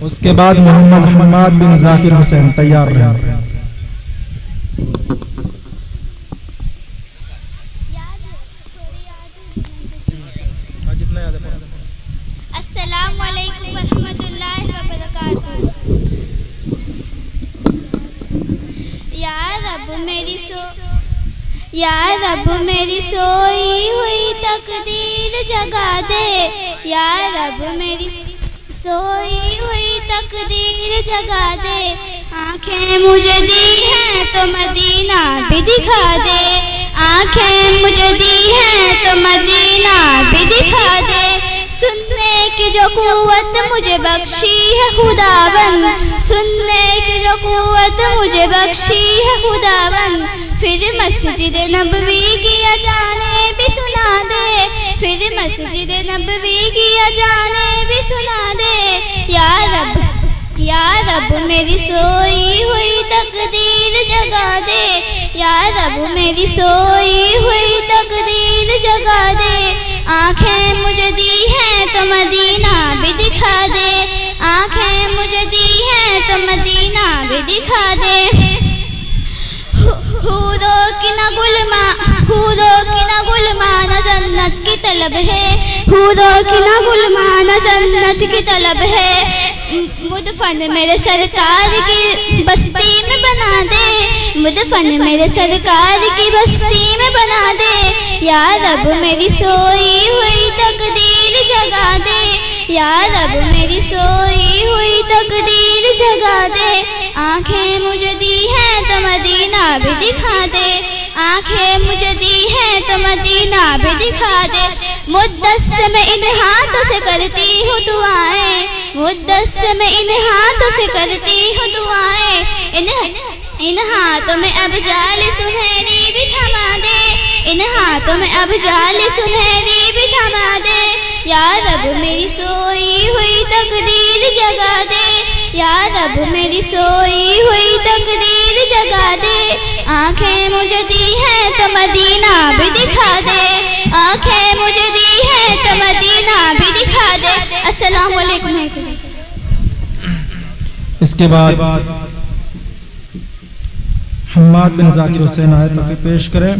उसके बाद मोहम्मद हम्माद बिन जाकिर हुसैन तैयार रहे। अस्सलाम वालेकुम वरहमतुल्लाहि वबरकातुहू। या रब मेरी सोई हुई तकदीर जगा दे। या रब मेरी सोई हुई तकदीर जगा दे। आंखें मुझे दी हैं तो मदीना भी दिखा दे। आंखें मुझे दी हैं तो मदीना भी दिखा दे। सुनने की जो कुव्वत मुझे बख्शी है खुदावन। सुनने की जो कुव्वत मुझे बख्शी है खुदावन। फिर मस्जिद नबवी की अजाने भी सुना दे। फिर मस्जिद नबवी की अजाने भी सुना दे। या रब मेरी सोई हुई तकदीर जगा दे। या रब मेरी सोई हुई तकदीर जगा दे। आंखें मुझे दी हैं तो मदीना भी दिखा दे। आंखें मुझे दी हैं तो मदीना भी दिखा दे। हूरों की ना गुलमाना जन्नत की तलब है। हूरों की ना गुलमाना जन्नत की तलब है। मुदफन मेरे सरकार की बस्ती में बना दे। मुदफन मेरे सरकार की बस्ती में बना दे। या रब मेरी सोई हुई तकदीर जगा दे। या रब मेरी सोई हुई तकदीर जगा दे। आंखें मुझे दी हैं तो मदीना भी दिखा दे। आंखें मुझे दी हैं तो मदीना भी दिखा दे। मुद्दस्स में इन हाथों से करती हूँ दुआएं। मुद्दस्स में इन हाथों से करती हूँ दुआएं। इन हाथों में अब जाली सुनहरी भी थमा दे। इन हाथों में अब जाली सुनहरी भी थमा दे। या रब मेरी सोई हुई तकदीर जगा दे। या रब मेरी सोई हुई तकदीर जगा दे। आंखें मुझे दी हैं तो मदीना भी दिखा दे। आंखें मुझे दी हैं तो मदीना भी दिखा दे। अस्सलाम वालेकुम। इसके बाद हम्माद बिन जाकिर हुसैन आए तो पेश करें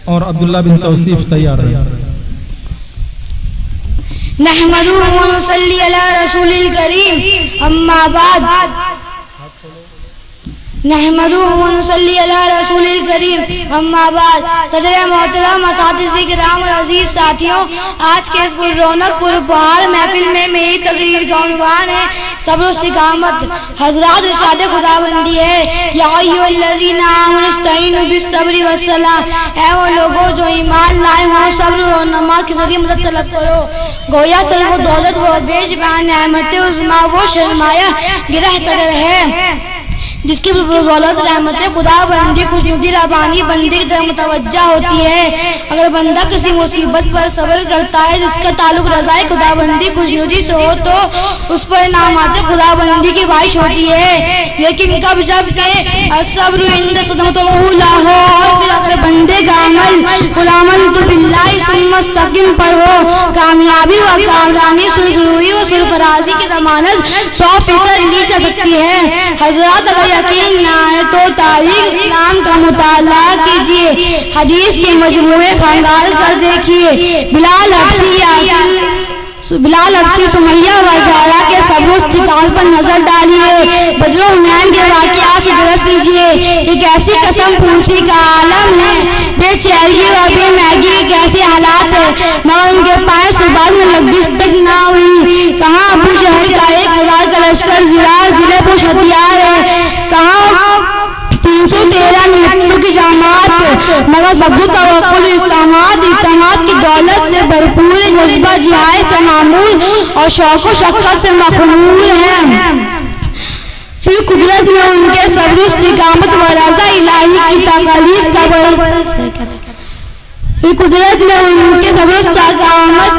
और अब्दुल्ला बिन तौसीफ तैयार रहे। नहमदुहु व नुसल्ली अला रसूलिल करीम अम्मा बाद। नहमदुहु व नुसल्ली अला रसूलिल करीम अम्मा बाद। सदर मोहतरम असातिज़े किराम और अजीज साथियों, आज के इस रौनक पुरबहार महफिल में मेरी तकरीर का उन्वान है सब्र इस्तिकामत। हज़रात इरशाद खुदाबंदी है, या अय्युहल्लज़ीना आमनु इस्तईनु बिस्सब्रि वस्सलाह। ऐ वो लोगों जो ईमान लाए हो, सब्र और नमाज के जरिए मदद तलब करो। गोया सर वो दौलत वो बेशुमार नेमतें उज़्मा वो शर्माया गिरह कदर है जिसकी बदौलत रहमत खुदा बंदी खुशनुदी रबानी बंदी की तरफ मुतवज्जा होती है। अगर बंदा किसी मुसीबत पर सब्र करता है जिसका ताल्लुक रज़ाए खुदा बंदी खुशनुदी से हो तो उस पर इनामात खुदा बंदी की बारिश होती है। लेकिन कब जब के असब्र इंद सदमतुल ऊला हो और फिर अगर बंदे का अमल कुलामंतु बिल्लाहि सुम्मा इस्तक़िम पर हो, कामयाबी व कामरानी सुरखरुई व सरफराजी की ज़मानत 100% ली जा सकती है। हज़रात अगर यकीन ना आए तो तारीख इस्लाम का मुताला कीजिए, हदीस के मजमूए खंगाल कर देखिए। बिलाल अब्सी सुमैया व ज़हरा के सब्र इस्तिकामत पर नजर डालिए। बदर हुनैन के वाक़ियात से दरस लीजिए। एक ऐसी कसम पूछी का आलम है, बेचैनी और बेमैगी कैसे हालात है, मगर उनके पाए सुबह में लग्जिश तक ना हुई। कहाँ अबू जहल का 1000 का लश्कर जिले पर हथियार है, कहाँ 313 निहत्तों की जमात, मगर सबूत तवक्कुल इस्तेमाल की दौलत से भरपूर जज्बा जिहाद से मामूल और शौक़ व शक्कत से मखमूल है। फिर कुदरत में उनके सब्र इस्तिकामत व रज़ा इलाही की तकलीफ का कुदरत में उनके सब्र इस्तिकामत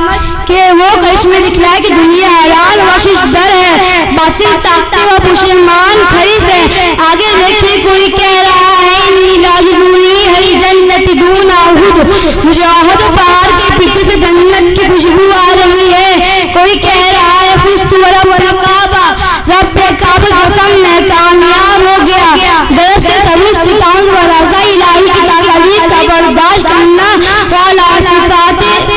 के वो करिश्मे दिखलाए कि दुनिया हैरान व शिशदर है, बातिल ताकते व पुशमान खरीद है। आगे देखिए कोई कह रहा है इन्नी लाजुनी हरी जन्नत दून आहुद, मुजाहद पहाड़ के पीछे से जन्नत की खुशबू आ रही है। कोई कह रहा है फुस रब्बे काबा कसम मैं कामयाब हो गया। देश के सभी इस्तिकाम व रज़ा इलाही की ताक़लीद का बर्दाश्त करना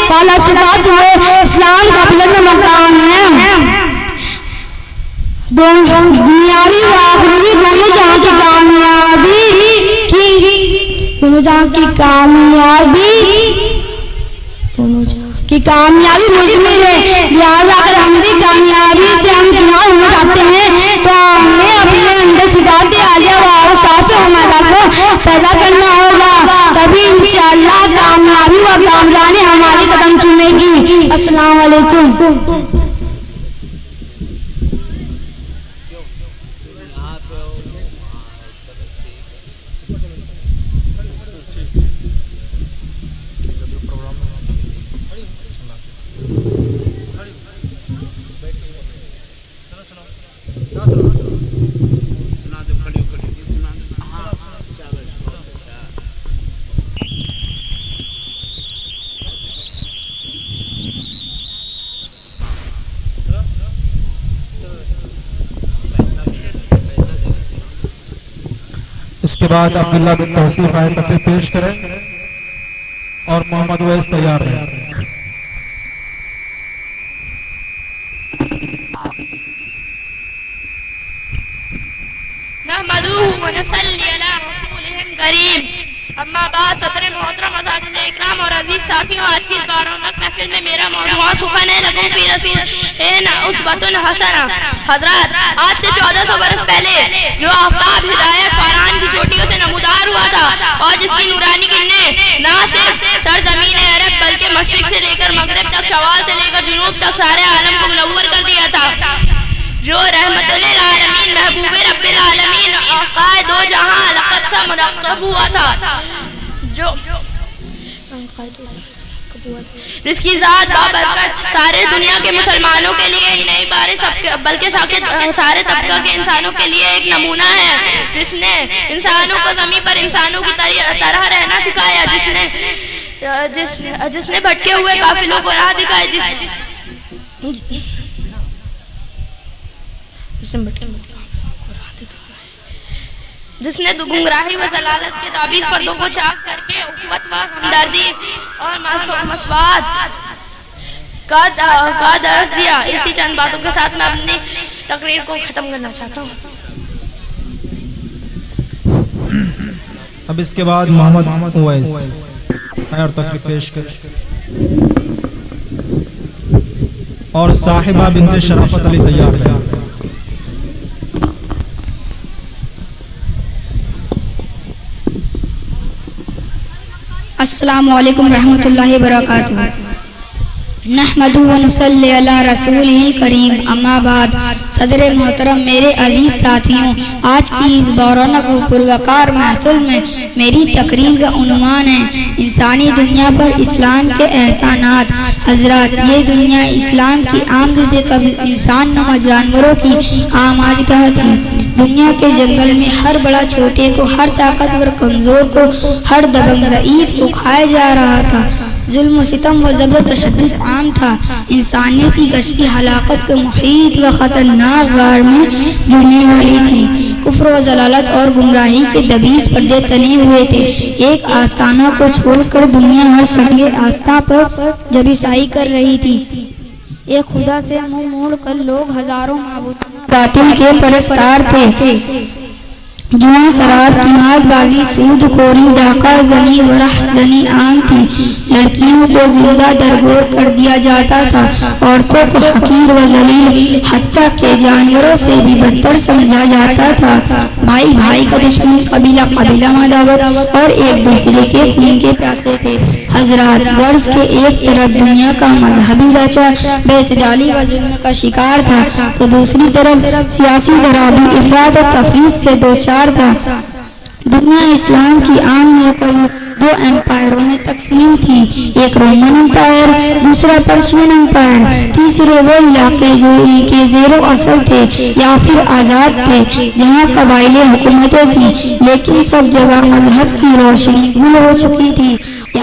वाला सिफात वो इस्लाम का बुलंद मकाम है। दुनियावी व आखिरी दोनों जहां की कामयाबी मुज़मिर है। लिहाजा अगर हम भी कामयाबी से हम किनार होना चाहते हैं तो हमें अपने अंदर सिफात आलिया व औसाफ हमारा को पैदा करना होगा, तभी इंशाअल्लाह कामयाबी व कामरानी हमारी कदम चूमेगी। अस्सलाम वालेकुम। इसके बाद अब्दुल्ला बिन तौसीफ आए तकरीर पेश करें और मोहम्मद वैस तैयार हैं। अम्मा बाद सदर मोहतरम अज़ाज़ इकराम और अजीज साथियों, आज की इस बारौनक महफिल में मेरा मौज़ू सुखन लगूं फी रसूल उसबतुन हसना। हज़रात, आज से 1400 बरस पहले जो आफ्ताब हिदायत फरहान की चोटियों से नमूदार हुआ था और जिसकी नूरानी किरणें ना सिर्फ सरजमीन अरब बल्कि मशरिक से लेकर मगरिब तक, शवाल से लेकर जुनूब तक सारे आलम को मुनव्वर कर दिया था, जो रहमतुल लिल आलमीन महबूबे रब्बिल आलमीन आक़ाए दो जहां लक़ब सा मुनक़्क़ब हुआ था, जो जिसकी ज़ात बाबरकत सारे दुनिया के मुसलमानों के लिए ही नहीं बल्कि सारे तबका के इंसानों के लिए एक नमूना है, जिसने इंसानों को ज़मीन पर इंसानों की तरह रहना सिखाया, जिसने भटके हुए काफिलों को राह दिखाई, जिसने गुमराही व जलालत के ताबीज़ पर्दों को चाक करके उक़्वत व हमदर्दी और मसवात का दर्स दिया। इसी चंद बातों के साथ मैं अपनी तकरीर को ख़त्म करना चाहता हूँ। अब इसके बाद मोहम्मद उवैस और तकरीर पेश करें और साहिबा बिनते शराफत अली तैयार है। अस्सलामु अलैकुम रहमतुल्लाहि व बरकातुहू। नहमदु व नुसल्ली अला रसूलिल करीम, अम्मा बाद। सदर मोहतरम, मेरे अजीज साथियों, आज की इस बरौनक व पुरवकार महफिल में मेरी तकरीर का उन्वान है इंसानी दुनिया पर इस्लाम के एहसानात। हजरात, ये दुनिया इस्लाम की आमद से कबल इंसान नुमा जानवरों की आमाजगाह थी। दुनिया के जंगल में हर बड़ा छोटे को, हर ताकतवर कमज़ोर को, हर दबंग ज़ईफ़ को खाया जा रहा था। जुल्म सितम व ज़बर तशद्दुद आम था। इंसानियत की गश्ती हलाकत के मुहीत व ख़तरनाक गार में गिरने वाली थी। कुफ्र व ज़लालत और गुमराही के दबीज़ पर्दे तने हुए थे। एक आस्ताना को छोड़कर दुनिया हर संगे आस्था पर जबीसाई कर रही थी। एक खुदा से मुंह मोड़ कर लोग हजारों माबूद बातिल के परस्तार थे। जुआ, शराब, किनाजबाजी, सूद खोरी, डाका जनी, वरह जनी आम थी। लड़कियों को जिंदा दरगोर कर दिया जाता था। औरतों को हकीर व जलील, हत्ता के जानवरों से भी बदतर समझा जाता था। भाई भाई का दुश्मन, कबीला कबीला मदावत और एक दूसरे के खून के प्यासे थे। हजरात, गर्ज के एक तरफ दुनिया का मजहबी ढांचा बेतदाली व जुल्म का शिकार था, तो दूसरी तरफ सियासी दराबी, इफरात और तफरीद से दो चार था। दुनिया इस्लाम की आम होकर दो एम्पायरों में तकसीम थी, एक रोमन एम्पायर, दूसरा पर्शियन एम्पायर। तीसरे वो इलाके जो इनके ज़ेरो असर थे या फिर आज़ाद थे, जहाँ कबाइली हुकूमतें थी, लेकिन सब जगह मजहब की रोशनी गुल हो चुकी थी।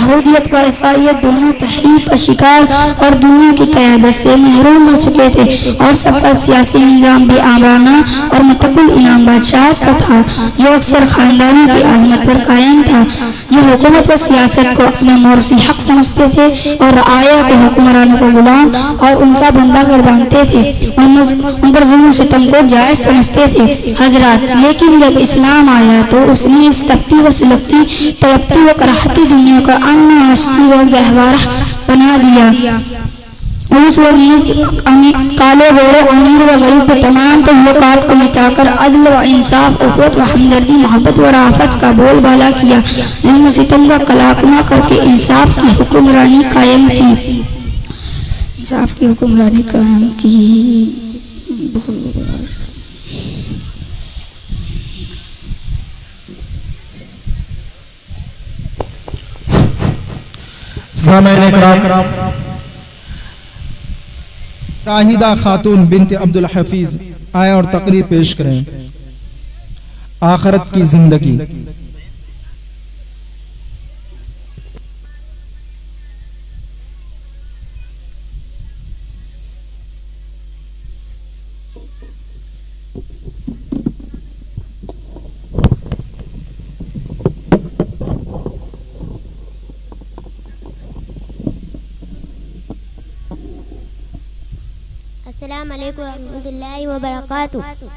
यहूदियत व ईसाइयत दोनों तहरीक का शिकार और दुनिया की क़यादत से महरूम हो चुके थे और सबका सियासी निज़ाम बेआबाना और मुतक़िल इनाम बादशाहत का था, जो अक्सर ख़ानदानों की आज़मत पर कायम था, जो हुकूमत व सियासत को अपना मौरूसी हक समझते थे और आया को हुक्मरानों को गुलाम और उनका बंदा गर्दानते थे, उन पर जुल्म सितम को जायज़ समझते थे। हजरत, लेकिन जब इस्लाम आया तो उसने इस तपती व सुलगती तड़पती व कराहती दुनिया का अन्न हस्ती व गहवारा बना दिया। ऊंच व नीच, काले गोरे, अमीर व गरीब के तमाम तल्लुकात को मिटाकर अदल व इंसाफ, उखवत व हमदर्दी, मोहब्बत व राफत का बोलबाला किया। जुल्म सितम का कलाकमा करके इंसाफ की हुक्मरानी कायम की। इंसाफ की हुक्मरानी कायम की। ताहिदा खातून बिनते अब्दुल हफीज आए और तकरीर पेश करें। आखिरत की जिंदगी। अस्सलामु अलैकुम रहमतुल्लाहि व बरकातुहू।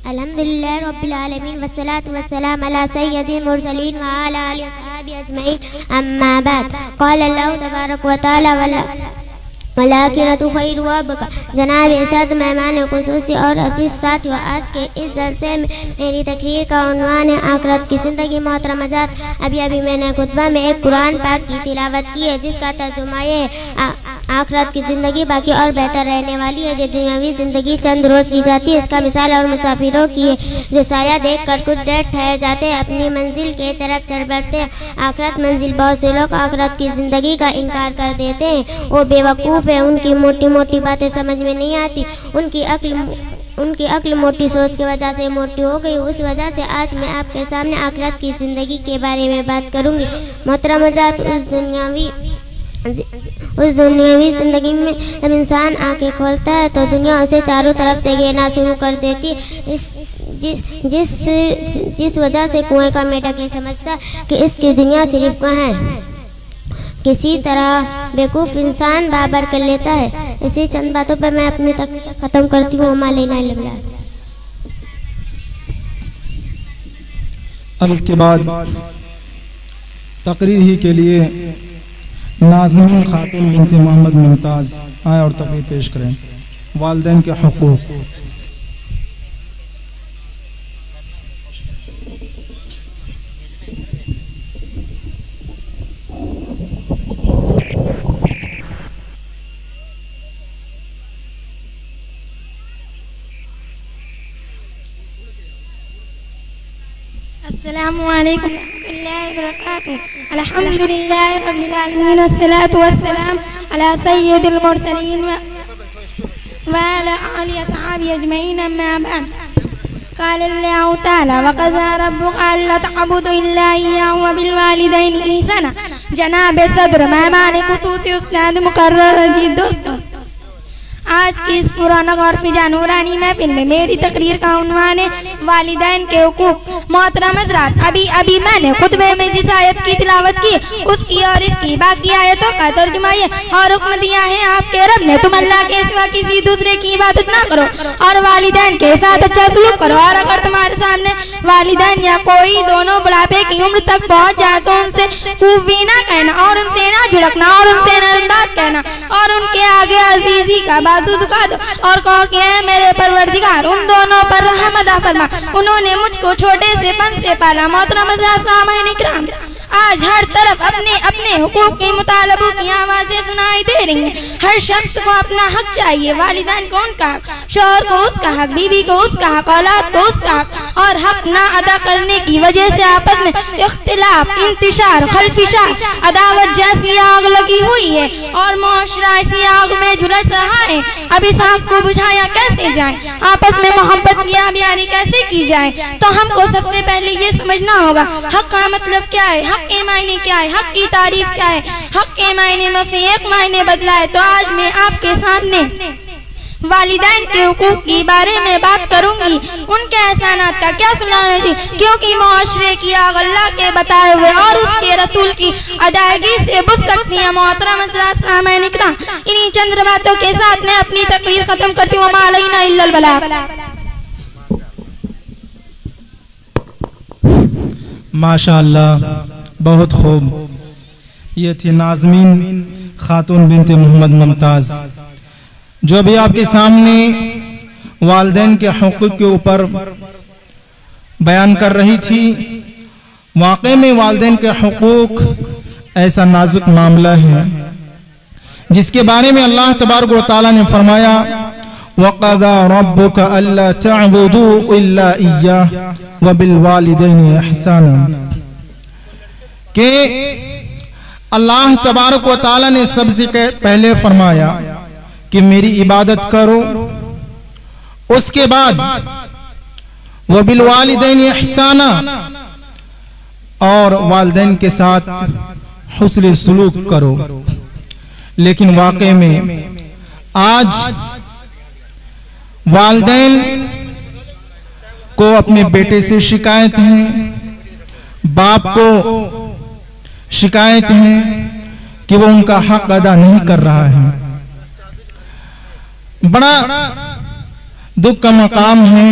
अल्हम्दुलिल्लाह रब्बिल आलमीन वस्सलातु वस्सलाम अला सय्यदिल मुरसलीन व अला आलिहि वसहबिहि अजमईन, अम्मा बाद। क़ाल अल्लाहु तबारक व तआला वलाकिरतु खैरु व अबका। जनाब सद मेहमान खुसूसी और अजीज साथियों, आज के इस जलसे में मेरी तकरीर का उन्वान है आखिरत की ज़िंदगी। मोहतरम हज़रात, अभी मैंने खुतबा में एक कुरान पाक की तिलावत की है जिसका तर्जुमा ये है, आखिरत की ज़िंदगी बाकी और बेहतर रहने वाली है। जो दुनियावी ज़िंदगी चंद रोज़ की जाती है, इसका मिसाल और मुसाफिरों की है जो साया देख कर कुछ देर ठहर जाते हैं, अपनी मंजिल के तरफ चल बढ़ते हैं। आखिरत मंजिल। बहुत से लोग आखिरत की ज़िंदगी का इनकार कर देते हैं, वो बेवकूफ़ है, उनकी मोटी मोटी बातें समझ में नहीं आती, उनकी अक्ल मोटी सोच की वजह से मोटी हो गई। उस वजह से आज मैं आपके सामने आखिरत की ज़िंदगी के बारे में बात करूँगी। मोहतरम हज़रात, उस दुनियावी ज़िंदगी में जब इंसान आंखें खोलता है तो दुनिया उसे चारों तरफ से घेरना शुरू कर देती है। जिस वजह से कुएं का मेढक ये समझता कि इसकी दुनिया सिर्फ कहाँ है। किसी तरह बेवकूफ़ इंसान बाबर कर लेता है। इसी चंद बातों पर मैं अपनी तक ख़त्म करती हूँ। अब इसके बाद तकरीर ही के लिए नाज़मीन खातून बिनते मोहम्मद मुमताज़ आए और तकरीर पेश करें। वालिदैन के हुकूक। अस्सलामु अलैकुम रहमतुल्लाहि व बरकातुहू। अल्हम्दुलिल्लाहि रब्बिल आलमीन वस्सलातु वस्सलाम अला सय्यिदिल मुरसलीन व अला आलिहि वसहबिहि अजमईन, अम्मा बाद। क़ाल अल्लाहु तआला व क़ज़ा रब्बुका अल्ला तअबुदू इल्ला इय्याहु व बिल वालिदैनि ihसाना। जनाब सदर, मेहमान खुसूसी, उस्ताद मुकर्रर, अजीज दोस्तों, आज की इस पुरानक और फिजा नूरानी महफिल में मेरी तकरीर का उन्वान है वालिदैन के हुकूक। मोहतरम हज़रात, अभी मैंने खुतबे में जिस आयत की तिलावत की उसकी और इसकी बाकी आयतों का तर्जुमा ये और हुक्म दिया है आपके रब ने, तुम अल्लाह के सिवा किसी दूसरे की इबादत ना करो और वालिदैन के साथ अच्छा सलूक करो। और अगर तुम्हारे सामने वालिदैन या कोई दोनों बुढ़ापे की उम्र तक पहुँच जाए तो उनसे कूफी ना कहना और उनसे ना झुड़कना और उनसे नरम बात कहना और उनके आगे अजीजी का बाजू झुका दो और कहो कि है मेरे परवरदिगार, उन दोनों पर रहमत अता फरमा, उन्होंने मुझको छोटे से पन से पाला। मोहतरम सामाईन इकराम, आज हर तरफ अपने अपने हुकूक के मुतालबों की आवाज़ें सुनाई दे रही हैं। हर शख्स को अपना हक चाहिए। वालिदैन को उनका हक, शौहर को उसका हक, बीवी को उसका हक, औलाद को उसका हक, और हक ना अदा करने की वजह से आपस में इख्तिलाफ, इंतिशार, खलफिशार, अदावत जैसी आग लगी हुई है और मुआशरा इसी आग में झुलस रहा है। अब इस आग को बुझाया कैसे जाए, आपस में मोहब्बत की आबियारी कैसे की जाए? तो हमको सबसे पहले ये समझना होगा हक का मतलब क्या है। हक हक के मायने क्या है, हक की तारीफ क्या है, हक के मायने में से एक मायने बदला है। तो आज मैं आपके सामने वालिदैन के हुकूक के बारे में बात करूंगी, उनके एहसानात का क्या सुनाना चाहिए, क्योंकि मुआशरे की आग अल्लाह के बताए हुए और उसके रसूल की अदायगी से बुझ सकती है। मोहतरम सामईन इकराम, इन्हीं चंद बातों के साथ मैं अपनी तकरीर खत्म करती हूँ। मा अलैना इल्लल बलाग। माशाअल्लाह, बहुत खूब। ये थी नाज़मीन खातून बिनते मोहम्मद मुमताज़, जो अभी आपके सामने वालिदैन के हुकूक के ऊपर बयान कर रही थी। वाकई में वालिदैन के हुकूक ऐसा नाजुक मामला है जिसके बारे में अल्लाह तबारक व तआला ने फरमाया, वक़ज़ा रब्बुका अल्ला तअबुदू इल्ला इय्याहु व बिल वालिदैनि इहसाना, के अल्लाह तबारक व तआला ने सबसे पहले फरमाया कि मेरी इबादत करो, उसके बाद वह बिल वालिदैन इहसाना, और वालिदैन के साथ हुस्न सुलूक करो। लेकिन वाकई में आज वालिदैन को अपने बेटे से शिकायत है, बाप को शिकायत है कि वो उनका हक अदा नहीं कर रहा है। बड़ा दुख का मकाम है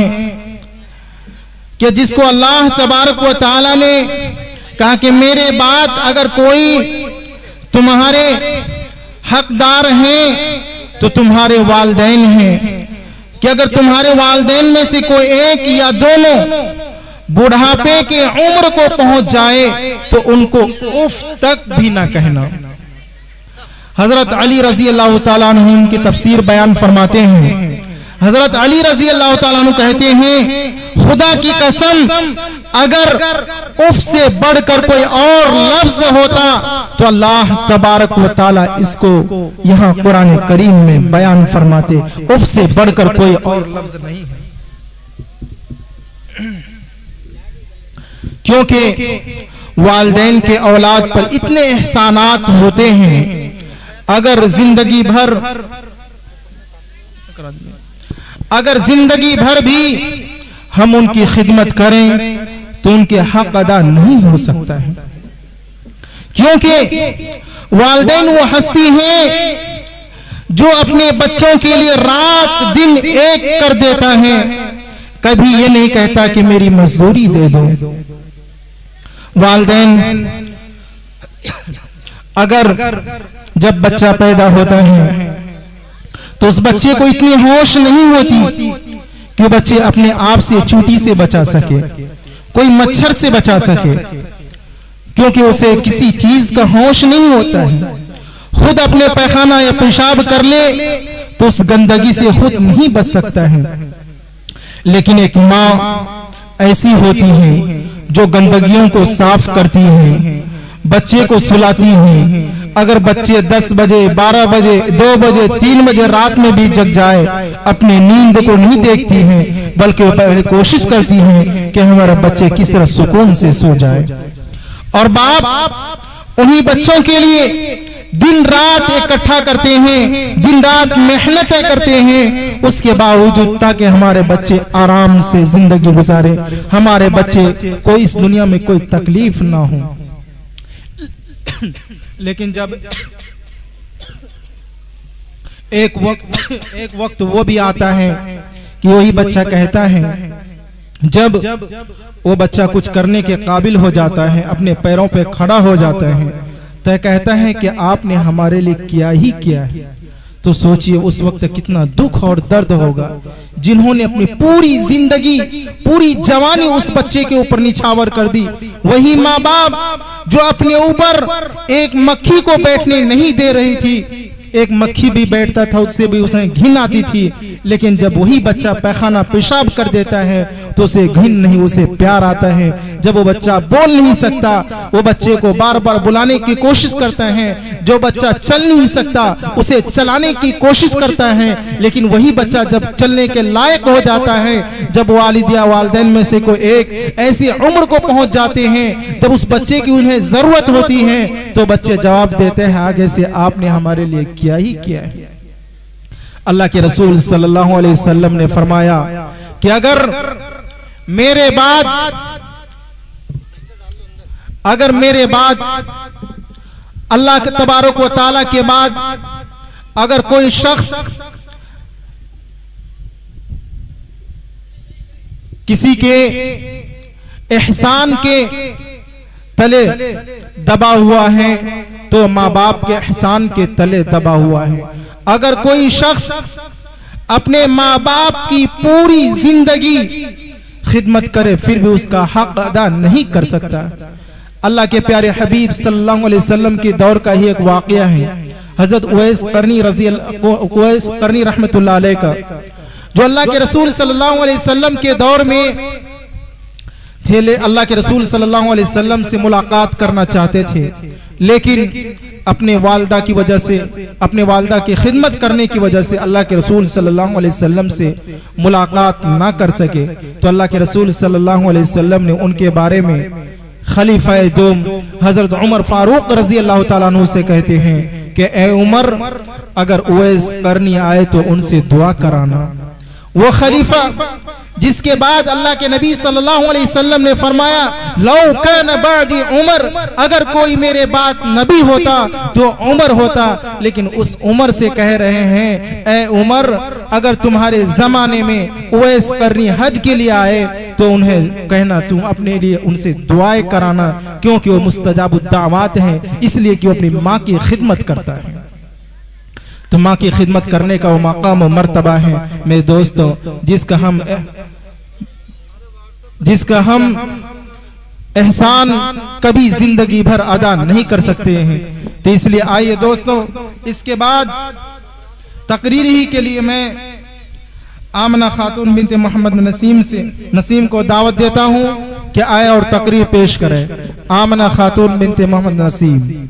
कि जिसको अल्लाह तबारक व तआला ने कहा कि मेरे बाद अगर कोई तुम्हारे हकदार हैं तो तुम्हारे वालिदैन हैं, कि अगर तुम्हारे वालिदैन में से कोई एक या दोनों बुढ़ापे के उम्र को पहुंच जाए तो उनको उफ तक भी ना कहना। हजरत अली रजी अल्लाह ताला अन्हु उनकी तफसीर बयान फरमाते हैं। हजरत अली रजी अल्लाह ताला अन्हु कहते हैं, खुदा की कसम अगर उफ से बढ़कर कोई और लफ्ज होता तो अल्लाह तबारक व तआला इसको यहाँ कुरान करीम में बयान फरमाते, उफ से बढ़कर कोई और लफ्ज नहीं है। क्योंकि वालिदैन के औलाद पर इतने एहसानात होते हैं, अगर जिंदगी भर भी हम उनकी खिदमत करें तो उनके हक अदा नहीं हो सकता है। क्योंकि वालिदैन वो हस्ती हैं जो अपने बच्चों के लिए रात दिन एक कर देता है, कभी ये नहीं कहता कि मेरी मजदूरी दे दो। वालिदैन अगर जब बच्चा पैदा होता है तो उस बच्चे को इतनी होश नहीं होती कि बच्चे अपने आप से चूंटी से बचा सके, कोई मच्छर से बचा सके, क्योंकि उसे किसी चीज का होश नहीं होता है। खुद अपने पैखाना या पेशाब कर ले तो उस गंदगी से खुद नहीं बच सकता है। लेकिन एक माँ ऐसी होती है जो गंदगियों को साफ करती है, बच्चे को सुलाती है। अगर बच्चे 10 बजे 12 बजे 2 बजे 3 बजे रात में भी जग जाए, अपनी नींद को नहीं देखती हैं, बल्कि वो पहले कोशिश करती हैं कि हमारे बच्चे किस तरह सुकून से सो जाए। और बाप उन्हीं बच्चों के लिए दिन रात इकट्ठा करते हैं, दिन रात मेहनतें करते हैं, उसके बावजूद ताकि हमारे बच्चे आराम से जिंदगी गुजारे, हमारे बच्चे को इस दुनिया में कोई तकलीफ ना हो। लेकिन जब एक वक्त वो भी आता है कि वही बच्चा कहता है, जब वो बच्चा कुछ करने के काबिल हो जाता है, अपने पैरों पे खड़ा हो जाता है, तो कहता है कि आपने हमारे लिए किया ही किया है। तो सोचिए उस वक्त कितना दुख और दर्द होगा, जिन्होंने अपनी पूरी जिंदगी पूरी जवानी उस बच्चे के ऊपर निछावर कर दी। वही माँ बाप जो अपने ऊपर एक मक्खी को बैठने नहीं दे रही थी, एक मक्खी भी बैठता था उससे भी उसे घिन आती थी, लेकिन जब वही बच्चा पैखाना पेशाब कर देता है तो उसे घिन नहीं, उसे प्यार आता है। जब वो बच्चा बोल नहीं सकता, वो बच्चे को बार बार बुलाने की कोशिश करता है। जो बच्चा चल नहीं सकता, उसे चलाने की कोशिश करता है। लेकिन वही बच्चा जब चलने के लायक हो जाता है, जब वालिद या वालिदैन में से कोई एक ऐसी उम्र को पहुंच जाते हैं जब उस बच्चे की उन्हें जरूरत होती है, तो बच्चे जवाब देते हैं, आगे से आपने हमारे लिए क्या ही किया है। अल्लाह के रसूल सल्लल्लाहु अलैहि वसल्लम ने फरमाया कि अगर मेरे बाद अल्लाह के तबारक व तआला के बाद अगर कोई शख्स किसी के एहसान के तले दबा हुआ है तो माँ बाप के एहसान के तले दबा हुआ है। अगर कोई शख्स अपने माँ बाप की पूरी जिंदगी खिदमत करे फिर भी उसका हक अदा नहीं कर सकता। अल्लाह के प्यारे हबीब सल्लल्लाहु अलैहि वसल्लम के दौर का ही एक वाकया है। हजरत उवैस करनी रहमतुल्लाह अलैह का, जो अल्लाह के रसूल सल्लल्लाहु अलैहि वसल्लम के दौर में थे, अल्लाह के रसूल सल्लल्लाहु अलैहि वसल्लम से मुलाकात करना चाहते थे, लेकिन अपने वालदा की वजह से, अपने वालदा की खिदमत करने की वजह से अल्लाह के रसूल सल्लल्लाहु अलैहि वसल्लम से मुलाकात ना कर सके। तो अल्लाह के रसूल सल्लल्लाहु अलैहि वसल्लम ने उनके बारे में खलीफाए दोम हजरत उमर फारूक रजी अल्लाह ताला अन्हु से कहते हैं कि ए उमर, अगर उवैस करनी आए तो उनसे दुआ कराना। वो खलीफा जिसके बाद अल्लाह के नबी सल्लल्लाहु अलैहि वसल्लम ने फरमाया, लौ कान बादी उमर, अगर कोई मेरे बाद नबी होता तो उमर होता। लेकिन उस उमर से कह रहे हैं, ए उमर, अगर तुम्हारे जमाने में उवैस करनी हज के लिए आए तो उन्हें कहना तुम अपने लिए उनसे दुआएं कराना, क्योंकि वो मुस्तजाबुद दावात हैं, इसलिए कि वो अपनी माँ की खिदमत करता है। तो माँ की खिदमत करने का वो मकाम और मर्तबा है मेरे दोस्तों, जिसका हम एहसान कभी जिंदगी भर अदा नहीं कर सकते हैं। तो इसलिए आइए दोस्तों, इसके बाद तकरीर ही के लिए मैं आमना खातून बिनते मोहम्मद नसीम को दावत देता हूं कि आए और तकरीर पेश करें। आमना खातून बिनते मोहम्मद नसीम।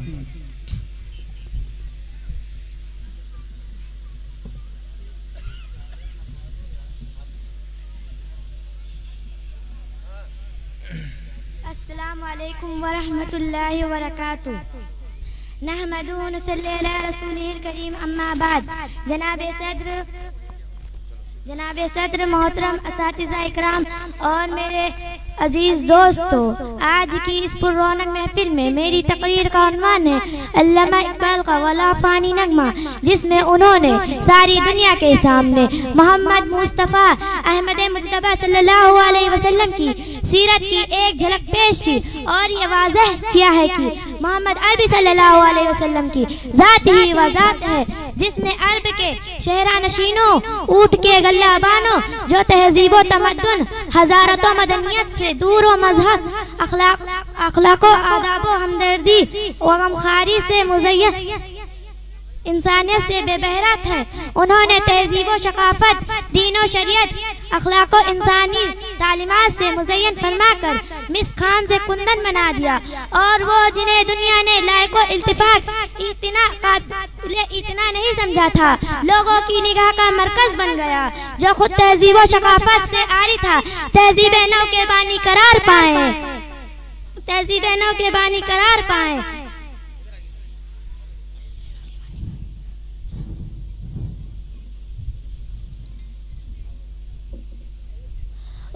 अस्सलामुअलैकुम वरहमतुल्लाहि वबरकातुहू। नहमदुहु व नसल्ली अला रसूलिल करीम, अम्मा बाद। जनाब सदर मोहतरम असातिज़ा इकराम और मेरे अजीज दोस्तों, आज की इस पुररौनक महफिल में मेरी तकरीर का उन्वान है अल्लामा इकबाल का वला फ़ानी नगमा, जिसमें उन्होंने सारी दुनिया के सामने मोहम्मद मुस्तफ़ा अहमद मुजतबा सल्लल्लाहु अलैहि वसल्लम की सीरत की एक झलक पेश की और ये वाज़ह किया है कि मोहम्मद अरबी सल्लल्लाहु अलैहि वसल्लम की ज़ात ही व ज़ात है, जिसने अरब के शहरा नशीनों, ऊँट के गल्लाबानों, जो तहजीबो तमद्दुन, हज़ारतों मदनियत से दूर व मजहब, अखलाको आदाबो हमदर्दी व गमखारी से मुज़य्यन इंसानियत से बेबहरत है। उन्होंने तहजीब व शकाफत, दीन व शरीयत, अखलाको इंसानी तालीमात से मुज़य्यन फरमाकर मिस खान से कुंदन बना दिया, और वो जिन्हें दुनिया ने लायको इल्तिफाक इतना नहीं समझा था, लोगों की निगाह का मरकज बन गया, जो खुद तहजीब व शकाफत से आरी था। तहजीब नौ के बानी करार पाए, तहजीब नौ के बानी करार पाए।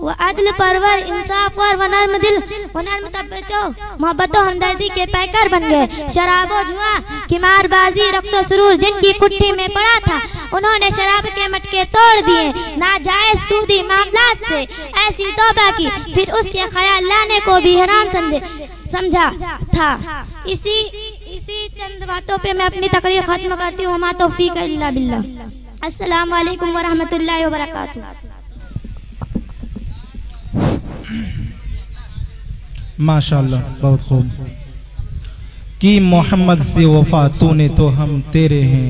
वह अदल परवर, इंसाफ और व नर्म दिल व नर्म तबीयतों, मोहब्बत हमदर्दी के पैकर बन गए। शराबो जुआ, किमारबाजी, रक्सो सुरूर जिनकी कुट्ठी में पड़ा था, उन्होंने शराब के मटके तोड़ दिए। नाजायज सूदी मामलात से ऐसी तौबा की, फिर उसके ख्याल लाने को भी हराम समझा था। इसी चंद बातों पे मैं अपनी तकरीर खत्म करती हूँ। मा तौफीक इल्ला बिल्लाह। अस्सलामु अलैकुम व रहमतुल्लाहि व बरकातुहू। माशाअल्लाह, बहुत खूब। कि मोहम्मद से वफा तूने तो हम तेरे हैं,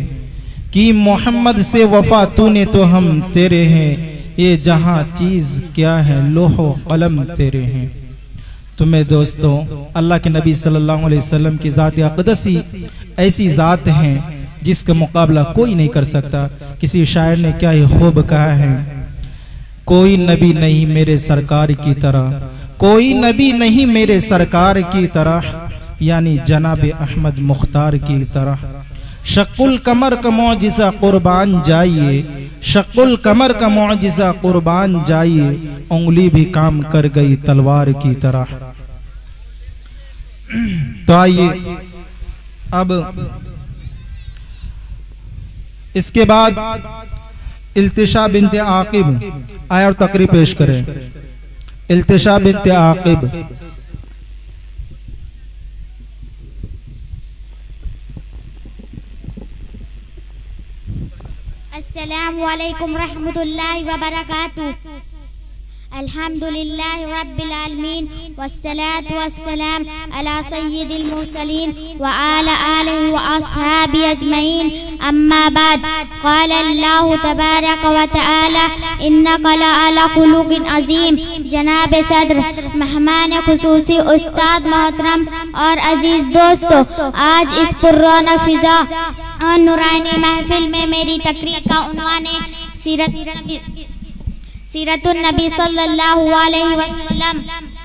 कि मोहम्मद से वफा तूने तो हम तेरे हैं, ये जहां चीज क्या है लोहो कलम तेरे हैं। तो मैं दोस्तों, अल्लाह के नबी सल्लल्लाहु अलैहि वसल्लम की ज़ात अक़दसी ऐसी ज़ात है जिसका मुकाबला कोई नहीं कर सकता। किसी शायर ने क्या ही खूब कहा है, कोई नबी नहीं मेरे सरकार की तरह, कोई नबी नहीं मेरे सरकार की तरह, यानी जनाब अहमद मुख्तार की तरह। शक्कुल कमर का मौजिज़ा कुर्बान जाइए, शक्कुल कमर का मौजिज़ा कुर्बान जाइए, उंगली भी काम कर गई तलवार की तरह। तो आइए अब इसके बाद इल्तिशा बिन्त आकिब आया और तकरीर पेश करें। इल्तिशा बिन्त आकिब। अस्सलामु अलैकुम रहमतुल्लाहि व बरकातुहू। अल्हम्दुलिल्लाहि रब्बिल आलमीन वस्सलातु वस्सलाम अला सय्यिदिल मुरसलीन व अला आलिहि व अस्हाबिहि अजमईन। अम्मा बाद, क़ाल अल्लाहु तबारक व तआला इन्नका लअला खुलुक़िन अज़ीम। जनाब सदर, मेहमान खुसूसी, उस्ताद मोहतरम और अजीज दोस्तों, आज इस पुररौनक फिज़ा और नूरानी महफिल में मेरी तकरीर का उन्वान है सीरतुन नबी सल्लल्लाहु अलैहि वसल्लम।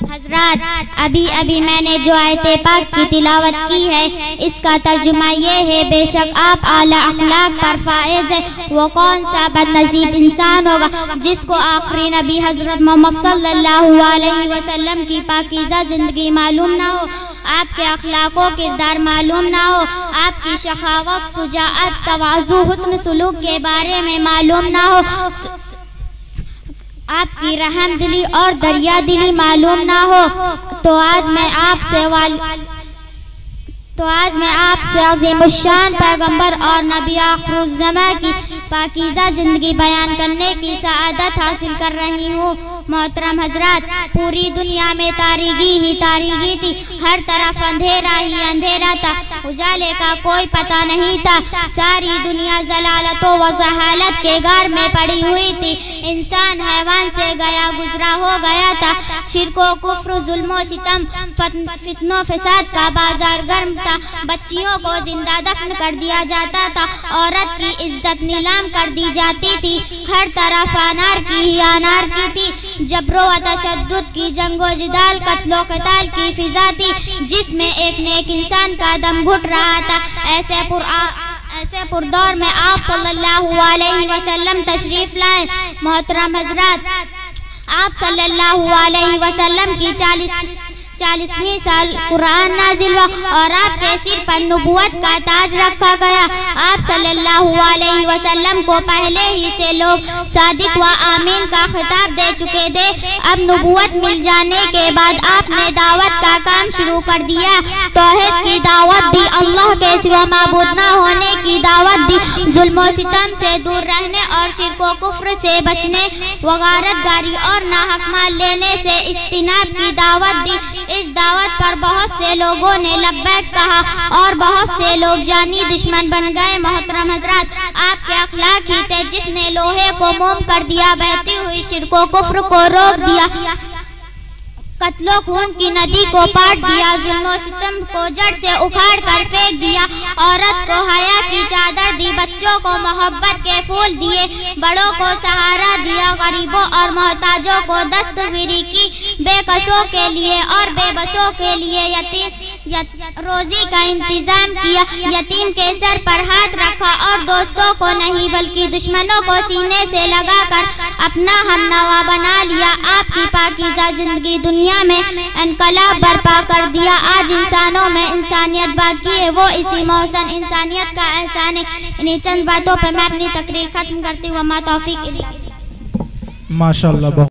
हजरात, अभी मैंने जो आयत पाक की तिलावत की है, इसका तर्जुमा ये है, बेशक आप आला अखलाक पर फाइज है। वो कौन सा बदनसीब इंसान होगा जिसको आखिरी नबी हजरत मोहम्मद सल्लल्लाहु अलैहि वसल्लम की पाकीज़ा जिंदगी मालूम ना हो, आपके अखलाक व किरदार मालूम ना हो, आपकी शखावत, सुजाअत, तवाज़ु, हुस्न सुलूक के बारे में मालूम ना हो, आपकी रहम दिली और दरिया दिली मालूम ना हो। तो आज मैं आपसे अज़ीमुश्शान पैगंबर और नबी आखिरुज़्ज़मा की पाकीज़ा ज़िंदगी बयान करने की सआदत हासिल कर रही हूँ। मोहतरम हजरात, पूरी दुनिया में तारीगी ही तारीगी थी, हर तरफ अंधेरा ही अंधेरा था, उजाले का कोई पता नहीं था। सारी दुनिया जलालतों व जहालत के गार में पड़ी हुई थी। इंसान हैवान से गया गुजरा हो गया था। शिर्को, कुफ्र, जुल्मो सितम, फितनो फसाद का बाजार गर्म था। बच्चियों को जिंदा दफन कर दिया जाता था, औरत की इज्जत नीलाम कर दी जाती थी। हर तरफ अनार की ही अनार की थी। जबरो व तशद्दुद की जंगो जिदाल, कत्लो कताल की फिजा थी, जिसमें एक नेक इंसान का दम घुट रहा था। ऐसे पुरदौर में आप सल्लल्लाहु अलैहि वसल्लम तशरीफ लाए। मोहतरम हजरात, आप सल्लल्लाहु अलैहि वसल्लम की 40वीं साल कुरान नाजिल हुआ और आपके सिर पर नबूवत का ताज रखा गया। आप सल्लल्लाहु अलैहि वसल्लम को पहले ही से लोग सादिक व आमीन का खिताब दे चुके थे। अब नबूवत मिल जाने के बाद आपने दावत का काम शुरू कर दिया। तौहीद की दावत दी, अल्लाह के सिवा माबूद न होने की दावत दी, जुल्म सितम से दूर रहने और शिर्क व कुफ्र से बचने, वगारतगारी और नाहक माल लेने से इज्तिनाब की दावत दी। इस दावत पर बहुत से लोगों ने लब्बैक कहा और बहुत से लोग जानी दुश्मन बन गए। मोहतरम हजरात, आपके अखलाक ही थे जिसने लोहे को मोम कर दिया, बहती हुई शिर्क व कुफ्र को रोक दिया, कत्लो खून की नदी को पाट दिया, जुल्म सितम को जड़ से उखाड़ कर फेंक दिया, औरत को हया की चादर दी, बच्चों को मोहब्बत के फूल दिए, बड़ों को सहारा दिया, गरीबों और मोहताजों को दस्तगिरी की, बेकसों के लिए और बेबसों के लिए रोजी का इंतजाम किया, यतीम के सर पर हाथ रखा और दोस्तों को नहीं बल्कि दुश्मनों को सीने से लगाकर अपना हमनवा बना लिया। आपकी पाकीज़ा जिंदगी दुनिया में इनकलाब बर्पा कर दिया। आज इंसानों में इंसानियत बाकी है, वो इसी मोहसन इंसानियत का एहसान है। इन्हीं चंद बातों पर मैं अपनी तकरीर खत्म करती हूँ। मा तौफीक इल्ला बिल्लाह। माशाअल्लाह।